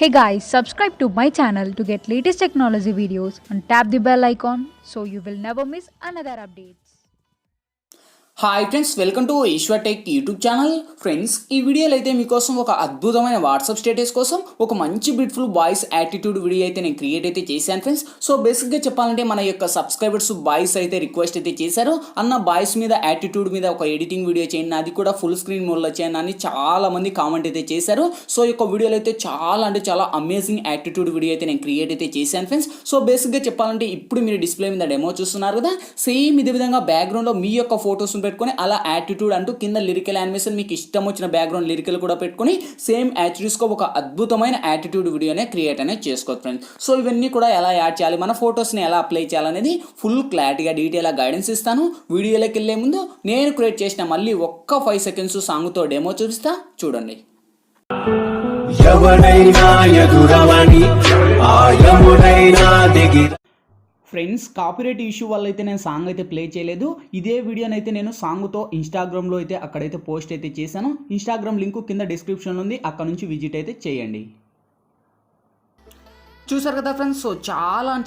Hey guys, subscribe to my channel to get latest technology videos and tap the bell icon so you will never miss another updates. Hi friends, welcome to Eshwar tech YouTube channel. Friends, ఈ వీడియోలో అయితే మీకోసం ఒక అద్భుతమైన WhatsApp status కోసం ఒక మంచి beautiful boys attitude video అయితే నేను క్రియేట్ అయితే చేశాను ఫ్రెండ్స్. సో బేసిక్గా చెప్పాలంటే మన యొక్క సబ్స్క్రైబర్స్ బాయ్స్ అయితే రిక్వెస్ట్ అయితే చేశారు, అన్న బాయ్స్ మీద యాటిట్యూడ్ మీద ఒక ఎడిటింగ్ వీడియో చేయండి, అది కూడా ఫుల్ స్క్రీన్ మోడ్లో చేయండి అని చాలా మంది కామెంట్ అయితే చేశారు. సో ఈ యొక్క వీడియోలో అయితే చాలా అమేజింగ్ యాటిట్యూడ్ వీడియో అయితే నేను క్రియేట్ అయితే చేశాను ఫ్రెండ్స్. సో బేసిక్గా చెప్పాలంటే ఇప్పుడు మీరు డిస్ప్లే మీద డెమో చూస్తున్నారు కదా, సేమ్ ఇదే విధంగా బ్యాక్గ్రౌండ్లో మీ యొక్క ఫొటోస్ పెట్టుకొని అలా యాటిట్యూడ్ అంటూ కింద లిరికల్ యానిమేషన్ మీకు ఇష్టం వచ్చిన బ్యాక్గ్రౌండ్ లిరికల్ కూడా పెట్టుకొని సేమ్ యాటిట్యూడ్స్కో ఒక అద్భుతమైన యాటిట్యూడ్ వీడియోనే క్రియేట్ అనేది చేసుకోవచ్చు ఫ్రెండ్స్. సో ఇవన్నీ కూడా ఎలా యాడ్ చేయాలి, మన ఫొటోస్ని ఎలా అప్లై చేయాలనేది ఫుల్ క్లారిటీగా డీటెయిల్గా గైడెన్స్ ఇస్తాను. వీడియోలోకి వెళ్ళే ముందు నేను క్రియేట్ చేసిన మళ్ళీ ఒక్క 5 సెకండ్స్ సాంగ్తో డెమో చూపిస్తా, చూడండి. ఫ్రెండ్స్, కాపీరైట్ ఇష్యూ వల్ల అయితే నేను సాంగ్ అయితే ప్లే చేయలేదు. ఇదే వీడియోని అయితే నేను సాంగ్తో ఇన్స్టాగ్రామ్లో అయితే అక్కడైతే పోస్ట్ అయితే చేశాను. ఇన్స్టాగ్రామ్ లింక్ కింద డిస్క్రిప్షన్లో ఉంది, అక్కడ నుంచి విజిట్ అయితే చేయండి. చూసారు కదా ఫ్రెండ్స్, సో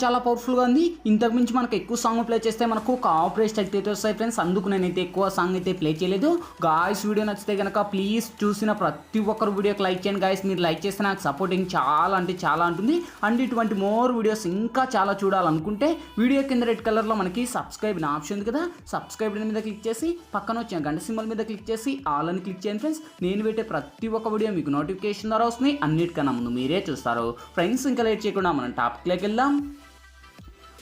చాలా పవర్ఫుల్గా ఉంది. ఇంతకు మించి మనకు ఎక్కువ సాంగ్ ప్లే చేస్తే మనకు కాపీరైట్ అయితే వస్తాయి ఫ్రెండ్స్. అందుకు నేనైతే ఎక్కువ సాంగ్ అయితే ప్లే చేయలేదు. గాయస్, వీడియో నచ్చితే కనుక ప్లీజ్ చూసిన ప్రతి ఒక్కరు వీడియోకి లైక్ చేయండి గాయస్. మీరు లైక్ చేస్తే నాకు సపోర్టింగ్ చాలా ఉంటుంది. అండ్ ఇటువంటి మోర్ వీడియోస్ ఇంకా చాలా చూడాలనుకుంటే వీడియో కింద రెడ్ కలర్లో మనకి సబ్స్క్రైబ్ అనే ఆప్షన్ ఉంది కదా, సబ్స్క్రైబ్ మీద క్లిక్ చేసి పక్కన వచ్చిన గంట సింబల్ మీద క్లిక్ చేసి ఆల్ అని క్లిక్ చేయండి ఫ్రెండ్స్. నేను పెట్టే ప్రతి ఒక్క వీడియో మీకు నోటిఫికేషన్ ద్వారా వస్తుంది, అన్నిటికన్నా ముందు మీరే చూస్తారు ఫ్రెండ్స్. ఇంకా లేట్ చేయకుండా మనం టాపిక్లోకి వెళ్దాం.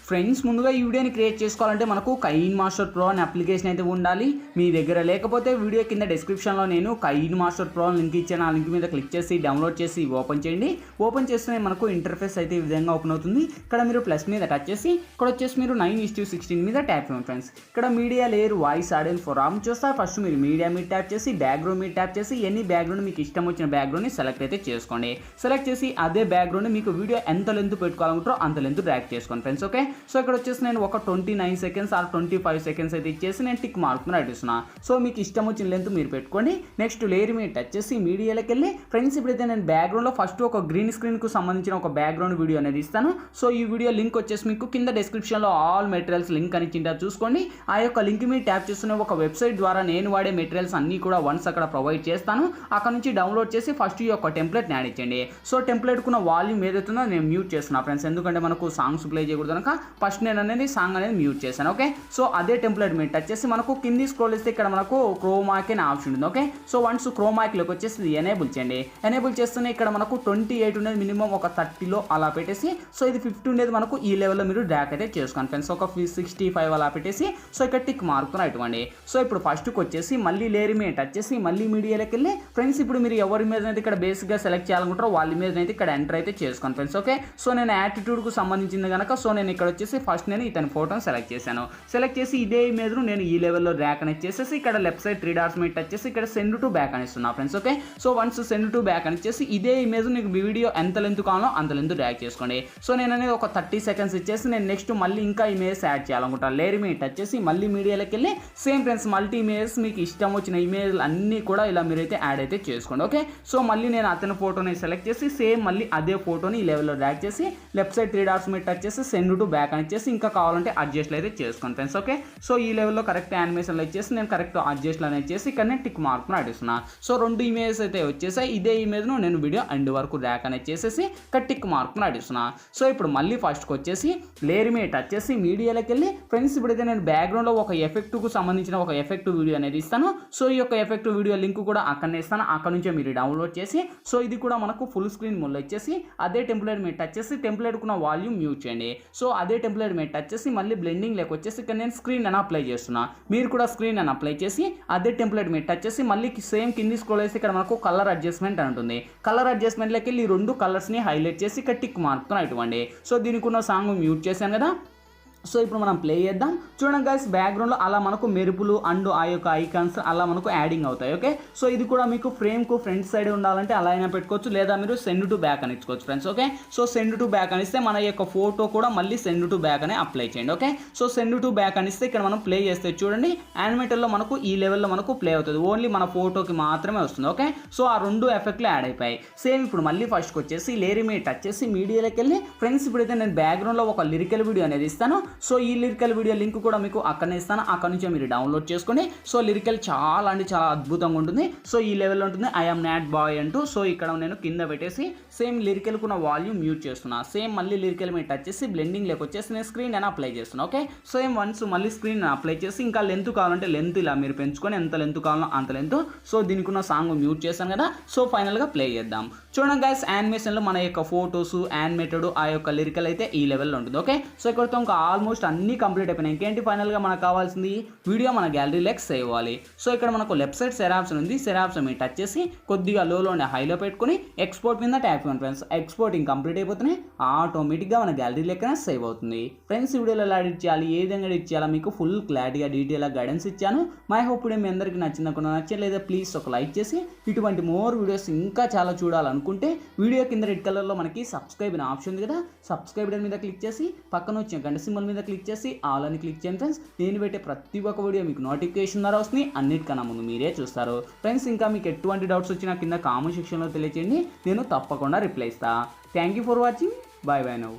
ఫ్రెండ్స్, ముందుగా ఈ వీడియోని క్రియేట్ చేసుకోవాలంటే మనకు కైన్మాస్టర్ ప్రో అనే అప్లికేషన్ అయితే ఉండాలి. మీ దగ్గర లేకపోతే వీడియో కింద డిస్క్రిప్షన్లో నేను కైన్మాస్టర్ ప్రో లింక్ ఇచ్చాను, ఆ లింక్ మీద క్లిక్ చేసి డౌన్లోడ్ చేసి ఓపెన్ చేయండి. ఓపెన్ చేస్తే మనకు ఇంటర్ఫేస్ అయితే ఈ విధంగా ఓపెన్ అవుతుంది. ఇక్కడ మీరు ప్లస్ మీద టచ్ చేసి ఇక్కడ వచ్చేసి మీరు 9:16 మీద ట్యాప్ చేయండి ఫ్రెండ్స్. ఇక్కడ media layer voice audio forum చూస్తారు. ఫస్ట్ మీరు మీడియా మీద ట్యాప్ చేసి బ్యాక్గ్రౌండ్ మీద ట్యాప్ చేసి ఎనీ బ్యాక్గ్రౌండ్ మీకు ఇష్టం వచ్చిన బ్యాక్గ్రౌండ్ని సెలెక్ట్ అయితే చేసుకోండి. సెలెక్ట్ చేసి అదే బ్యాక్గ్రౌండ్ మీకు వీడియో ఎంత లెంత్ పెట్టుకోవాలనుకుంటారో అంత లెంత్ డ్రాగ్ చేసుకోండి ఫ్రెండ్స్. ఓకే, సో ఇక్కడ వచ్చేసి నేను ఒక 29 సెకండ్స్ ఆర్ 25 సెకండ్స్ అయితే ఇచ్చేసి నేను టిక్ మార్క్ అడిగిస్తున్నా. సో మీకు ఇష్టం వచ్చిన లెంత్ మీరు పెట్టుకోండి. నెక్స్ట్ లేయర్ మీద టచ్ చేసి మీడియాలోకి వెళ్ళి ఫ్రెండ్స్, ఇప్పుడైతే నేను బ్యాక్గ్రౌండ్లో ఫస్ట్ ఒక గ్రీన్ స్క్రీన్కు సంబంధించిన ఒక బ్యాక్గ్రౌండ్ వీడియో అనేది ఇస్తాను. సో ఈ వీడియో లింక్ వచ్చేసి మీకు కింద డిస్క్రిప్షన్లో ఆల్ మెటీరియల్స్ లింక్ అని చింటా చూసుకోండి. ఆ యొక్క లింక్ మీద ట్యాప్ చేస్తున్న ఒక వెబ్సైట్ ద్వారా నేను వాడే మెటీరియల్స్ అన్నీ కూడా వన్స్ అక్కడ ప్రొవైడ్ చేస్తాను. అక్కడ నుంచి డౌన్లోడ్ చేసి ఫస్ట్ ఈ యొక్క టెంప్లెట్ యాడ్ ఇచ్చండి. సో టెంప్లెట్కున్న వాల్యూమ్ ఏదైతుందో నేను మ్యూట్ చేస్తున్నా ఫ్రెండ్స్, ఎందుకంటే మనకు సాంగ్స్ ప్లే చేయకూడదు కనుక ఫస్ట్ నేను అనేది సాంగ్ అనేది మ్యూట్ చేశాను. ఓకే, సో అదే టెంప్లెట్ మీద టచ్ చేసి మనకు కింది స్క్రోల్ చేస్తే ఇక్కడ మనకు క్రోమాకి అనే ఆప్షన్ ఉంది. ఓకే, సో వన్స్ క్రోమాకిలోకి వచ్చేసి ఎనేబుల్ చేయండి. ఎనేబుల్ చేస్తేనే ఇక్కడ మనకు 28 ఉండేది మినిమం ఒక 30లో అలా పెట్టేసి, సో ఇది 50 ఉండేది మనకు ఈ లెవెల్లో మీరు డ్రాగ్ అయితే చేసుకోండి ఫ్రెండ్స్. ఒక 65 అలా పెట్టేసి సో ఇక్కడ టిక్ మార్కుని ఇవ్వండి. సో ఇప్పుడు ఫస్ట్కి వచ్చేసి మళ్ళీ లేయర్ మీద టచ్ చేసి మళ్ళీ మీడియాలోకి వెళ్ళి ఫ్రెండ్స్, ఇప్పుడు మీరు ఎవరి మీద అయితే ఇక్కడ బేసిక్గా సెలెక్ట్ చేయాలనుకుంటారో వాళ్ళ మీద అయితే ఇక్కడ ఎంటర్ అయితే చేసుకోండి ఫ్రెండ్స్. ఓకే, సో నేను యాటిట్యూడ్కు సంబంధించింది కనుక సో నేను ఇక్కడ వచ్చేసి ఫస్ట్ నేను ఇతని ఫోటోని సెలెక్ట్ చేశాను. సెలెక్ట్ చేసి ఇదే ఇమేజ్ను నేను ఈ లెవెల్లో ర్యాక్ అనేది చేసేసి ఇక్కడ లెఫ్ట్ సైడ్ 3 డాట్స్ మీద టచ్ చేసి ఇక్కడ సెండ్ టు బ్యాక్ అని ఇస్తున్నా friends. Okay, so once send to back అని ఇచ్చేసి ఇదే ఇమేజ్ మీకు వీడియో ఎంత లెంత్ కావాలో అంత లెంత్ డ్రాగ్ చేసుకోండి. సో నేను అనేది ఒక 30 సెకండ్స్ ఇచ్చేసి నేను నెక్స్ట్ మళ్ళీ ఇంకా ఇమేజ్ యాడ్ చేయాలనుకుంటాను. లేయర్ మీద టచ్ చేసి మళ్ళీ మీడియాలోకి వెళ్ళి సేమ్ ఫ్రెండ్స్ మల్టీ ఇమేజెస్ మీకు ఇష్టం వచ్చిన ఇమేజ్లు అన్నీ కూడా ఇలా మీరైతే యాడ్ అయితే చేసుకోండి. ఓకే, సో మళ్ళీ నేను అతని ఫోటోని సెలెక్ట్ చేసి సేమ్ మళ్ళీ అదే ఫోటోని ఈ లెవెల్లో డ్రాగ్ చేసి లెఫ్ట్ సైడ్ 3 డాట్స్ మీద టచ్ చేసి సెండ్ టు బ్యాక్ అని ఇచ్చేసి ఇంకా కావాలంటే అడ్జస్ట్ అయితే చేసుకోండి ఫ్రెండ్స్. ఓకే, సో ఈ లెవెల్లో కరెక్ట్ యానిమేషన్లో ఇచ్చేసి నేను కరెక్ట్ అడ్జస్ట్లో అనేది చేసి ఇక్కడ నేను టిక్ మార్క్ను అడుగుతున్నా. సో 2 ఇమేజెస్ అయితే వచ్చేసాయి. ఇదే ఇమేజ్ను నేను వీడియో ఎండ్ వరకు ర్యాక్ అనేది చేసేసి ఇక్కడ టిక్ మార్క్ను అడుగుతున్నా. సో ఇప్పుడు మళ్ళీ ఫస్ట్కి వచ్చేసి లేయర్ మీద టచ్ చేసి మీడియాలోకి వెళ్ళి ఫ్రెండ్స్, ఇప్పుడైతే నేను బ్యాక్గ్రౌండ్లో ఒక ఎఫెక్ట్కు సంబంధించిన ఒక ఎఫెక్ట్ వీడియో అనేది ఇస్తాను. సో ఈ యొక్క ఎఫెక్ట్ వీడియో లింక్ కూడా అక్కడనే ఇస్తాను, అక్కడ నుంచే మీరు డౌన్లోడ్ చేసి సో ఇది కూడా మనకు ఫుల్ స్క్రీన్ మోడ్లో ఇచ్చేసి అదే టెంప్లెట్ మీద టచ్ చేసి టెంప్లెట్కున్న వాల్యూమ్ మ్యూట్ చేయండి. సో అదే టెంప్లెట్ మీద టచ్ చేసి మళ్ళీ బ్లెండింగ్ లేక వచ్చేసి ఇక్కడ నేను స్క్రీన్ అని అప్లై చేస్తున్నా. మీరు కూడా స్క్రీన్ అని అప్లై చేసి అదే టెంప్లెట్ మీద టచ్ చేసి మళ్ళీ సేమ్ కింది స్క్రోల్ చేసి ఇక్కడ మనకు కలర్ అడ్జస్ట్మెంట్ అని ఉంటుంది. కలర్ అడ్జస్ట్మెంట్లోకి వెళ్ళి 2 కలర్స్ని హైలైట్ చేసి ఇక్కడ టిక్ మార్క్తో ఇవ్వండి. సో దీనికి ఉన్న సాంగ్ మ్యూట్ చేశాను కదా, సో ఇప్పుడు మనం ప్లే చేద్దాం. చూడండి గైస్, బ్యాక్గ్రౌండ్లో అలా మనకు మెరుపులు అండ్ ఆ యొక్క ఐకాన్స్ అలా మనకు యాడింగ్ అవుతాయి. ఓకే, సో ఇది కూడా మీకు ఫ్రేమ్కు ఫ్రంట్ సైడ్ ఉండాలంటే అలా అయినా పెట్టుకోవచ్చు, లేదా మీరు సెండ్ టు బ్యాక్ అని ఇచ్చుకోవచ్చు friends. Okay, so send to back అనిస్తే మన యొక్క ఫోటో కూడా మళ్ళీ సెండ్ టు బ్యాక్ అని అప్లై చేయండి. Okay, so send to back అనిస్తే ఇక్కడ మనం ప్లే చేస్తే చూడండి యానిమేటర్లో మనకు ఈ లెవెల్లో మనకు ప్లే అవుతుంది, ఓన్లీ మన ఫోటోకి మాత్రమే వస్తుంది. ఓకే, సో ఆ రెండు ఎఫెక్ట్లు యాడ్ అయిపోయాయి. సేమ్ ఇప్పుడు మళ్ళీ ఫస్ట్కి వచ్చేసి లేయర్ మీద టచ్ చేసి మీడియాలోకి వెళ్ళి ఫ్రెండ్స్ ఇప్పుడైతే నేను బ్యాక్గ్రౌండ్లో ఒక లిరికల్ వీడియో అనేది ఇస్తాను. సో ఈ లిరికల్ వీడియో లింక్ కూడా మీకు అక్కడనే ఇస్తాను, అక్కడ నుంచే మీరు డౌన్లోడ్ చేసుకోండి. సో లిరికల్ చాలా అంటే చాలా అద్భుతంగా ఉంటుంది. సో ఈ లెవెల్లో ఉంటుంది, ఐఎమ్ నాట్ బాయ్ అంటూ. సో ఇక్కడ నేను కింద పెట్టేసి సేమ్ లిరికల్కు ఉన్న వాల్యూమ్ మ్యూట్ చేస్తున్నా. సేమ్ మళ్ళీ లిరికల్ మీద టచ్ చేసి బ్లెండింగ్ వచ్చేసి నేను స్క్రీన్ అని అప్లై చేస్తున్నాను. ఓకే, సేమ్ వన్స్ మళ్ళీ స్క్రీన్ అప్లై చేసి ఇంకా లెంత్ కావాలంటే లెంత్ ఇలా మీరు పెంచుకొని ఎంత లెంత్ కావాలో అంత లెంత్. సో దీనికి ఉన్న సాంగ్ మ్యూట్ చేశాను కదా. సో ఫైనల్గా ప్లే చేద్దాం. చూడండి గైస్, యానిమేషన్లో మన యొక్క ఫోటోస్ యానిమేటెడ్ ఆ యొక్క లిరికల్ అయితే ఈ లెవెల్లో ఉంటుంది. ఓకే, సో ఇక్కడతో ఇంకా ఆల్మోస్ట్ అన్ని కంప్లీట్ అయిపోయినాయి. ఇంకేంటి ఫైనల్గా మనకు కావాల్సింది వీడియో మన గ్యాలరీలోకి సేవ్ అవ్వాలి. సో ఇక్కడ మనకు లెఫ్ట్ సైడ్ సెర్ ఆప్షన్ ఉంది, సెర్ ఆప్షన్ మీద టచ్ చేసి కొద్దిగా లోలో ఉండే హైలో పెట్టుకుని ఎక్స్పోర్ట్ మీద ట్యాప్ చేయండి ఫ్రెండ్స్. ఎక్స్పోర్టింగ్ కంప్లీట్ అయిపోతున్నాయి, ఆటోమేటిక్గా మన గ్యాలరీ లెక్కన సేవ్ అవుతుంది. ఫ్రెండ్స్ వీడియోలో ఎలా ఎడిట్ చేయాలి, ఏ విధంగా ఎడిట్ చేయాలో మీకు ఫుల్ క్లారిటీగా డీటెయిల్గా గైడెన్స్ ఇచ్చాను. మై హోప్ మీ అందరికీ నచ్చిందనుకున్నా, నచ్చలేదా ప్లీజ్ ఒక లైక్ చేసి ఇటువంటి మోర్ వీడియోస్ ఇంకా చాలా చూడాలనుకుంటే వీడియో కింద రెడ్ కలర్లో మనకి సబ్స్క్రైబ్ అనే ఆప్షన్ ఉంది కదా, సబ్స్క్రైబ్ మీద క్లిక్ చేసి పక్కన వచ్చిన గంట సింబల్ మీద క్లిక్ చేసి ఆల్ అని క్లిక్ చేయండి ఫ్రెండ్స్. నేను పెట్టే ప్రతి ఒక్క వీడియో మీకు నోటిఫికేషన్ ద్వారా వస్తుంది, అన్నిటికన్నా ముందు మీరే చూస్తారు ఫ్రెండ్స్. ఇంకా మీకు ఎటువంటి డౌట్స్ వచ్చినా కింద కామెంట్ సెక్షన్లో తెలియచేయండి, నేను తప్పకుండా రిప్లై ఇస్తాను. Thank you for watching, bye bye now.